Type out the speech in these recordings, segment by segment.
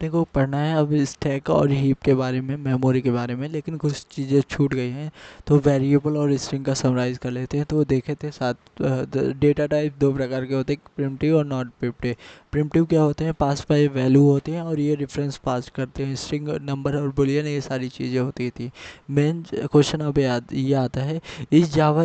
अपने को पढ़ना है अब स्टैक और हीप के बारे में, मेमोरी के बारे में, लेकिन कुछ चीज़ें छूट गई हैं। तो वेरिएबल और स्ट्रिंग का समराइज कर लेते हैं। तो देखे थे सात डेटा टाइप दो प्रकार के होते हैं, प्रिमिटिव और नॉट प्रिमिटिव। प्रिमिटिव क्या होते हैं, पास बाय वैल्यू होते हैं और ये रेफरेंस पास करते हैं। स्ट्रिंग, नंबर और बुलियन ये सारी चीज़ें होती थी। मेन क्वेश्चन अब ये आता है, इस जावा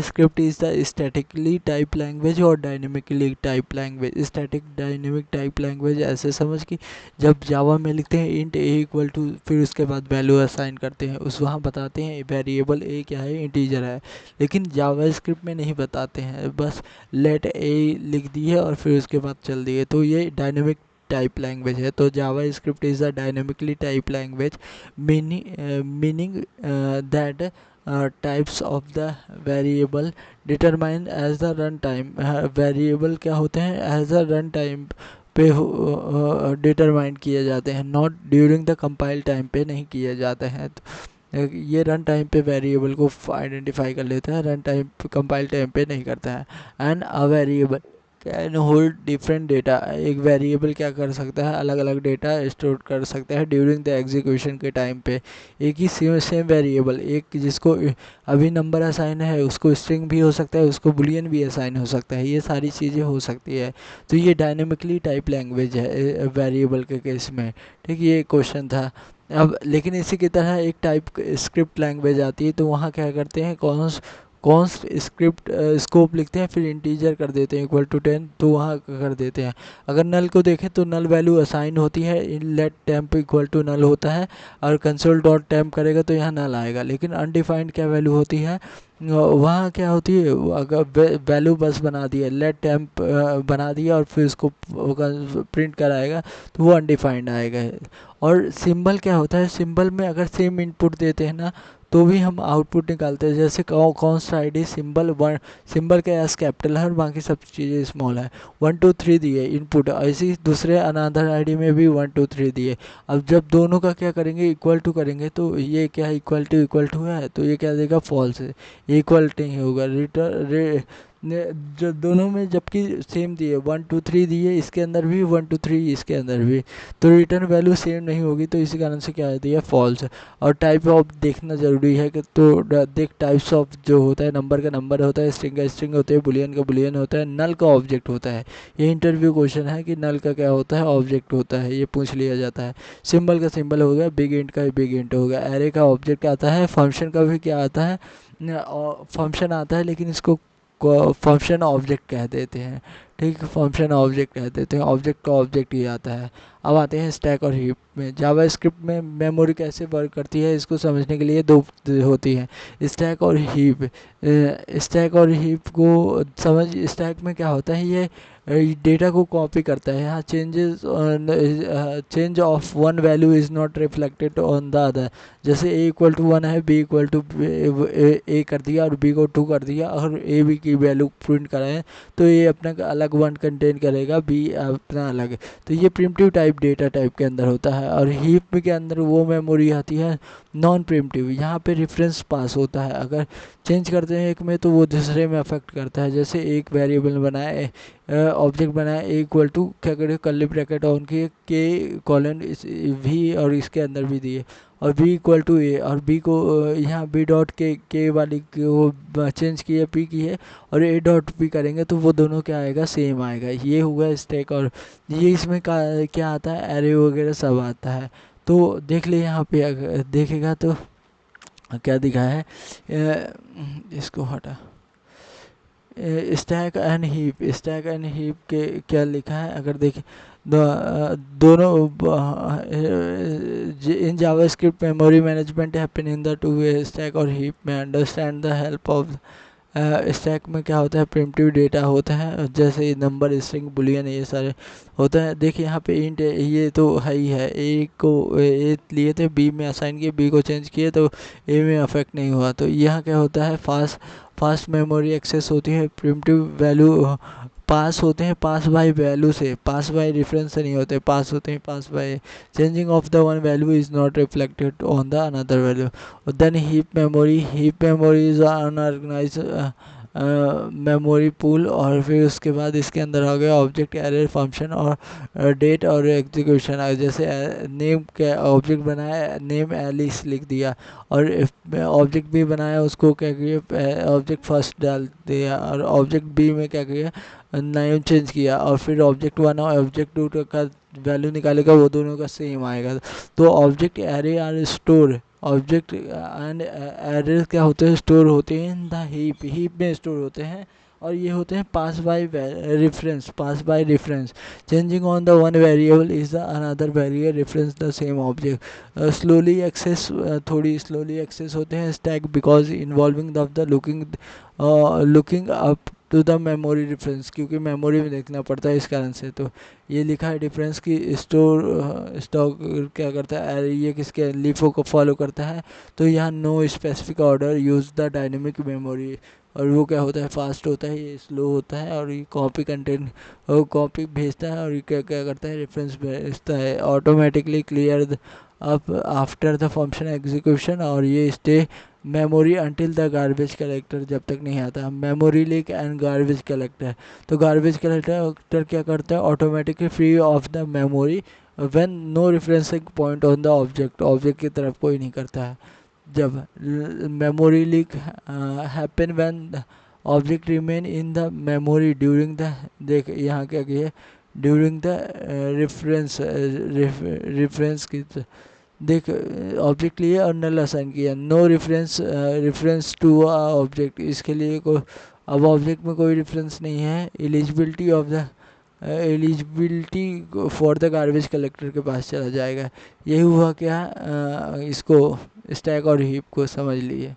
script is the statically type language और dynamically type language. Static dynamic type language ऐसे समझ कि जब जावा में लिखते हैं इंट ए इक्वल टू, फिर उसके बाद वैल्यू असाइन करते हैं, उस वहाँ बताते हैं वेरिएबल ए क्या है, इंटीजर है। लेकिन जावा स्क्रिप्ट में नहीं बताते हैं, बस लेट ए लिख दिए और फिर उसके बाद चल दिए। तो ये डायनेमिक टाइप लैंग्वेज है। तो JavaScript is a dynamically type language, meaning that types of the variable determine as the run time. Variable क्या होते हैं, एज द रन टाइम पे डिटरमाइन किए जाते हैं, not during the compile time पे नहीं किए जाते हैं। तो ये रन टाइम पे वेरिएबल को आइडेंटिफाई कर लेता है, रन टाइम कंपाइल टाइम पे नहीं करता है। And a variable can hold different data. एक वेरिएबल क्या कर सकता है, अलग अलग डेटा स्टोर कर सकता है ड्यूरिंग द एग्जीक्यूशन के टाइम पे। एक ही सेम वेरिएबल, एक जिसको अभी नंबर असाइन है उसको स्ट्रिंग भी हो सकता है, उसको बुलियन भी असाइन हो सकता है, ये सारी चीज़ें हो सकती है। तो ये डायनेमिकली टाइप लैंग्वेज है वेरिएबल के केस में। ठीक, ये क्वेश्चन था। अब लेकिन इसी की तरह एक टाइप स्क्रिप्ट लैंग्वेज आती है, तो वहाँ क्या करते हैं, कौन स्क्रिप्ट स्कोप लिखते हैं, फिर इंटीजर कर देते हैं इक्वल टू 10, तो वहाँ कर देते हैं। अगर नल को देखें तो नल वैल्यू असाइन होती है, in let temp equal to null होता है, और कंसोल डॉट टेम्प करेगा तो यहाँ नल आएगा। लेकिन अनडिफाइंड क्या वैल्यू होती है, वहाँ क्या होती है, अगर वैल्यू बस बना दिया, लेट टेम्प बना दिया और फिर उसको प्रिंट कराएगा तो वो अनडिफाइंड आएगा। और सिंबल क्या होता है, सिंबल में अगर सेम इनपुट देते हैं ना तो भी हम आउटपुट निकालते हैं। जैसे कौन सा आईडी सिंबल वन, सिंबल का एस कैपिटल है और बाकी सब चीज़ें स्मॉल है, 1 2 3 दिए इनपुट, ऐसे ही दूसरे अनदर आईडी में भी 1 2 3 दिए। अब जब दोनों का क्या करेंगे, इक्वल टू करेंगे, तो ये क्या है, इक्वल टू है, तो ये क्या देगा, फॉल्स है, इक्वल नहीं होगा। जो दोनों में जबकि सेम दिए 1 2 3 दिए, इसके अंदर भी 1 2 3, इसके अंदर भी, तो रिटर्न वैल्यू सेम नहीं होगी, तो इसी कारण से क्या दिया, फॉल्स। और टाइप ऑफ देखना ज़रूरी है कि तो देख, टाइप्स ऑफ जो होता है, नंबर का नंबर होता है, स्ट्रिंग का स्ट्रिंग होता है, बुलियन का बुलियन होता है, नल का ऑब्जेक्ट होता है। ये इंटरव्यू क्वेश्चन है कि नल का क्या होता है, ऑब्जेक्ट होता है, ये पूछ लिया जाता है। सिंबल का सिंबल हो गया, बिग इंट का बिग इंट हो गया। एरे का ऑब्जेक्ट आता है, फंक्शन का भी क्या आता है, फंक्शन आता है, लेकिन इसको फंक्शन ऑब्जेक्ट कह देते हैं। ठीक, फंक्शन ऑब्जेक्ट कह देते हैं, ऑब्जेक्ट का ऑब्जेक्ट ही आता है। अब आते हैं स्टैक और हीप में। जावा स्क्रिप्ट में मेमोरी कैसे वर्क करती है, इसको समझने के लिए दो होती हैं, स्टैक और हीप। स्टैक और हीप को समझ, स्टैक में क्या होता है, ये डेटा को कॉपी करता है। यहाँ change of one value is not reflected on the other. जैसे ए इक्वल टू 1 है, बी इक्वल टू ए कर दिया और बी को 2 कर दिया, और ए बी की वैल्यू प्रिंट कराएं तो ये अपना अलग वन कंटेन करेगा, बी अपना अलग। तो ये प्रिमिटिव टाइप डेटा टाइप के अंदर होता है। और हीप के अंदर वो मेमोरी आती है नॉन प्रिमिटिव, यहाँ पे रेफरेंस पास होता है। अगर चेंज करते हैं एक में तो वो दूसरे में अफेक्ट करता है। जैसे एक वेरिएबल बनाए, ऑब्जेक्ट बनाए, ए इक्वल टू क्या करें, कर्ली ब्रैकेट ऑन किए, के कॉलन भी, और इसके अंदर भी दिए, और बी इक्वल टू ए, और बी को यहाँ बी डॉट के वाली को चेंज किए, पी की है, और ए डॉट पी करेंगे तो वो दोनों क्या आएगा, सेम आएगा। ये हुआ स्टैक। और ये इसमें क्या आता है, एरे वगैरह सब आता है। तो देख ले यहाँ पे, अगर देखेगा तो क्या दिखा है, इसको हटा, stack and heap, stack and heap के क्या लिखा है, अगर देखें दोनों in JavaScript memory management happen in the two way, stack और हीप में। Understand the help of stack में क्या होता है, प्रिमिटिव डेटा होता है, जैसे नंबर, स्ट्रिंग, बुलियन, ये सारे होता है। देखिए यहाँ पे इंट ये तो है ही है, ए को ए लिए थे, बी में असाइन किए, बी को चेंज किए तो ए में अफेक्ट नहीं हुआ। तो यहाँ क्या होता है, फास्ट मेमोरी एक्सेस होती है, प्रिमिटिव वैल्यू पास होते हैं, पास बाय वैल्यू से, पास बाय रेफरेंस से नहीं होते, पास होते हैं pass by. Changing of the one value is not reflected on the another value. Then heap memory, heap memory is unorganize memory pool, और फिर उसके बाद इसके अंदर आ गया ऑब्जेक्ट एरे फंक्शन और डेट और एग्जीक्यूशन। जैसे नेम के ऑब्जेक्ट बनाया, नेम एलिस लिख दिया, और ऑब्जेक्ट बी बनाया, उसको क्या किया, ऑब्जेक्ट फर्स्ट डाल दिया, और ऑब्जेक्ट बी में क्या किया, नेम चेंज किया, और फिर ऑब्जेक्ट वन और ऑब्जेक्ट टू का वैल्यू निकालेगा, वो दोनों का सेम आएगा। तो object array are store, object and array क्या होते हैं, स्टोर होते हैं इन द हीप, हीप में स्टोर होते हैं, और ये होते हैं pass by reference, pass by reference. Changing on the one variable is the another variable reference the same object. Slowly access, थोड़ी स्लोली एक्सेस होते हैं stack because involving the looking up to the memory reference, क्योंकि memory में देखना पड़ता है इस कारण से। तो ये लिखा है डिफरेंस की स्टोर स्टॉक क्या करता है, ये किसके लीफो को फॉलो करता है। तो यहाँ no specific order use the dynamic memory, और वो क्या होता है, फास्ट होता है, ये स्लो होता है, और ये कॉपी कंटेंट और कॉपी भेजता है, और ये क्या क्या करता है, रेफरेंस भेजता है automatically clear up after the function execution, और ये stay memory until the garbage collector, जब तक नहीं आता। Memory leak and garbage collector, तो गार्बेज कलेक्टर क्या करता है, automatically free of the memory when no referencing point on the object, object की तरफ कोई नहीं करता है। जब memory leak happen when object remain in the memory during the, देख यहाँ क्या किया, ड्यूरिंग द रेफरेंस की, देख ऑब्जेक्ट लिए और नल असाइन किया, नो रेफरेंस टू ऑब्जेक्ट, इसके लिए को अब ऑब्जेक्ट में कोई रेफरेंस नहीं है। Eligibility of the eligibility for the garbage collector के पास चला जाएगा। यही हुआ क्या, इसको स्टैक और हीप को समझ लिए।